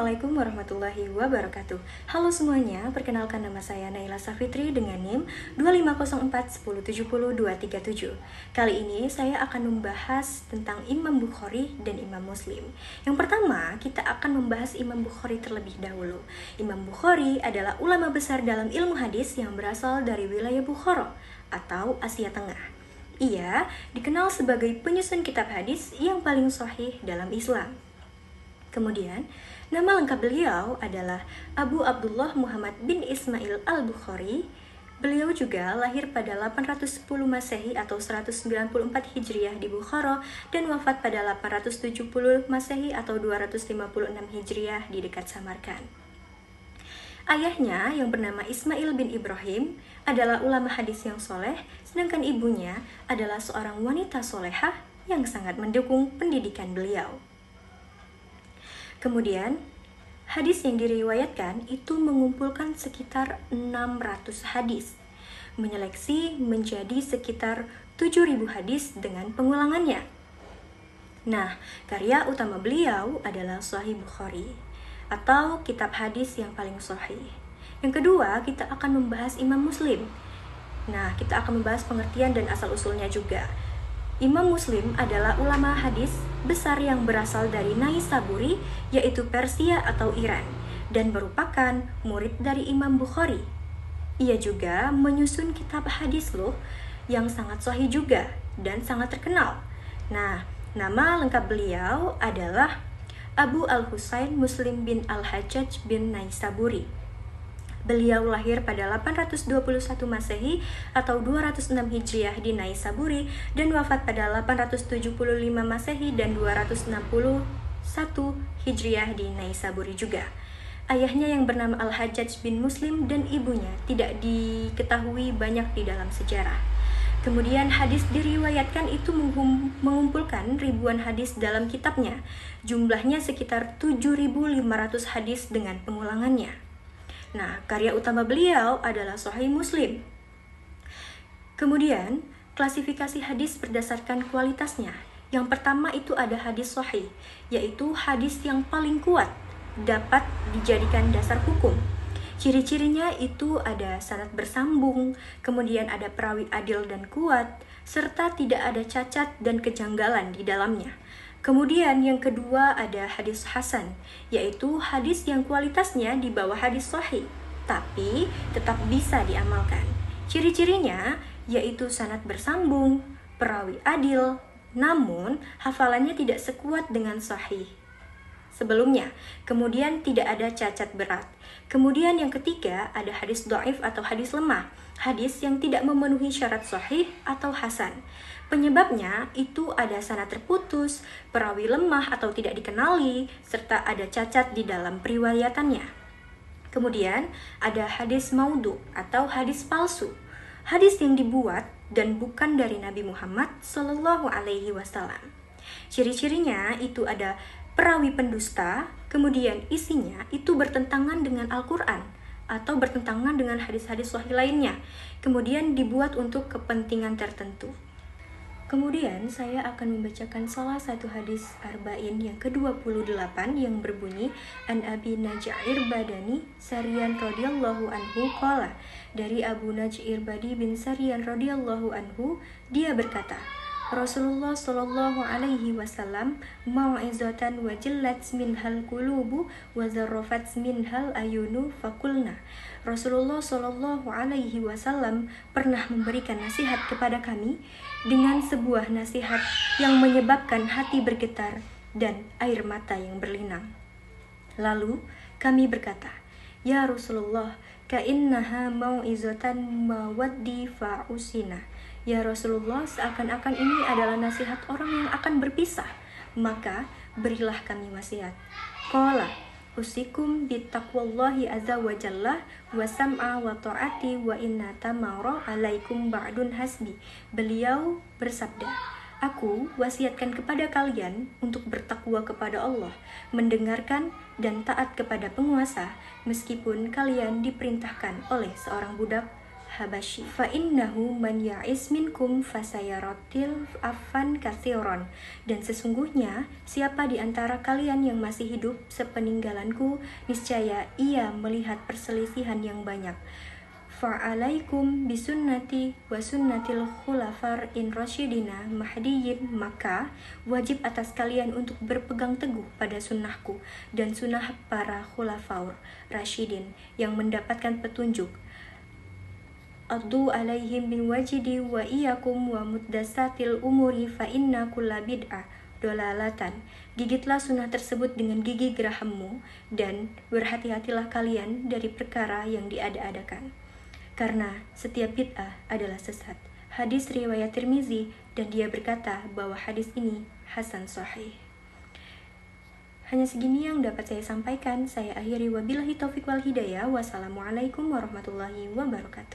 Assalamualaikum warahmatullahi wabarakatuh. Halo semuanya, perkenalkan nama saya Naila Safitri dengan NIM 25041070237. Kali ini saya akan membahas tentang Imam Bukhari dan Imam Muslim. Yang pertama, kita akan membahas Imam Bukhari terlebih dahulu. Imam Bukhari adalah ulama besar dalam ilmu hadis yang berasal dari wilayah Bukhara atau Asia Tengah. Ia dikenal sebagai penyusun kitab hadis yang paling sahih dalam Islam. Kemudian, nama lengkap beliau adalah Abu Abdullah Muhammad bin Ismail al-Bukhari. Beliau juga lahir pada 810 Masehi atau 194 Hijriah di Bukhara dan wafat pada 870 Masehi atau 256 Hijriah di dekat Samarkand. Ayahnya yang bernama Ismail bin Ibrahim adalah ulama hadis yang soleh, sedangkan ibunya adalah seorang wanita solehah yang sangat mendukung pendidikan beliau. Kemudian, hadis yang diriwayatkan itu mengumpulkan sekitar 600 hadis, menyeleksi menjadi sekitar 7.000 hadis dengan pengulangannya. Nah, karya utama beliau adalah Sahih Bukhari, atau kitab hadis yang paling sahih. Yang kedua, kita akan membahas Imam Muslim. Nah, kita akan membahas pengertian dan asal-usulnya juga. Imam Muslim adalah ulama hadis besar yang berasal dari Naisaburi, yaitu Persia atau Iran, dan merupakan murid dari Imam Bukhari. Ia juga menyusun kitab hadis yang sangat sahih juga dan sangat terkenal. Nah, nama lengkap beliau adalah Abu Al-Husain Muslim bin Al-Hajjaj bin Naisaburi. Beliau lahir pada 821 Masehi atau 206 Hijriah di Naisaburi dan wafat pada 875 Masehi dan 261 Hijriah di Naisaburi juga. Ayahnya yang bernama Al-Hajjaj bin Muslim dan ibunya tidak diketahui banyak di dalam sejarah. Kemudian hadis diriwayatkan itu mengumpulkan ribuan hadis dalam kitabnya. Jumlahnya sekitar 7.500 hadis dengan pengulangannya. Nah, karya utama beliau adalah Sahih Muslim. Kemudian, klasifikasi hadis berdasarkan kualitasnya. Yang pertama itu ada hadis sahih, yaitu hadis yang paling kuat, dapat dijadikan dasar hukum. Ciri-cirinya itu ada sanad bersambung, kemudian ada perawi adil dan kuat, serta tidak ada cacat dan kejanggalan di dalamnya. Kemudian yang kedua ada hadis hasan, yaitu hadis yang kualitasnya di bawah hadis sahih, tapi tetap bisa diamalkan. Ciri-cirinya yaitu sanad bersambung, perawi adil, namun hafalannya tidak sekuat dengan sahih sebelumnya. Kemudian tidak ada cacat berat. Kemudian yang ketiga ada hadis dhaif atau hadis lemah, hadis yang tidak memenuhi syarat sahih atau hasan. Penyebabnya itu ada sanad terputus, perawi lemah atau tidak dikenali, serta ada cacat di dalam periwayatannya. Kemudian ada hadis maudhu atau hadis palsu, hadis yang dibuat dan bukan dari Nabi Muhammad SAW. Ciri-cirinya itu ada perawi pendusta, kemudian isinya itu bertentangan dengan Al-Quran atau bertentangan dengan hadis-hadis sahih lainnya, kemudian dibuat untuk kepentingan tertentu. Kemudian saya akan membacakan salah satu hadis arba'in yang ke-28 yang berbunyi An Abi Naj'ir Badani Sarian radhiyallahu anhu qala, dari Abu Naj'ir Badi bin Sarian radhiyallahu anhu, dia berkata, Rasulullah sallallahu alaihi wasallam mau'izatan wa jillat minhal qulubu wa zarrafat minhal ayunu fakulna. Rasulullah sallallahu alaihi wasallam pernah memberikan nasihat kepada kami dengan sebuah nasihat yang menyebabkan hati bergetar dan air mata yang berlinang. Lalu kami berkata, Ya Rasulullah, ka'innaha mau'izatan mawaddi fa'usina. Ya Rasulullah, seakan-akan ini adalah nasihat orang yang akan berpisah, maka berilah kami wasiat. Qala, usikum bitaqwallahi azza wa jalla wa sam'a wa ta'ati wa inna tamara alaikum ba'dun hasbi. Beliau bersabda, aku wasiatkan kepada kalian untuk bertakwa kepada Allah, mendengarkan dan taat kepada penguasa, meskipun kalian diperintahkan oleh seorang budak Habasyi. Fa innahu man ya'is minkum fasayaratil afan katsiran. Dan sesungguhnya siapa di antara kalian yang masih hidup sepeninggalanku, niscaya ia melihat perselisihan yang banyak. Fa'alaikum bisunnati wa sunnatil khulafar in rasyidina mahdiyyin, maka wajib atas kalian untuk berpegang teguh pada sunnahku dan sunnah para khulafaur rasyidin yang mendapatkan petunjuk. Addu alaihim bin wajidi wa iyakum wa muddasatil umuri fa inna kulla bid'ah dolalatan. Gigitlah sunnah tersebut dengan gigi gerahammu dan berhati-hatilah kalian dari perkara yang diada-adakan, karena setiap bid'ah adalah sesat. Hadis riwayat Tirmizi, dan dia berkata bahwa hadis ini hasan sahih. Hanya segini yang dapat saya sampaikan. Saya akhiri, wabillahi taufiq wal hidayah. Wassalamualaikum warahmatullahi wabarakatuh.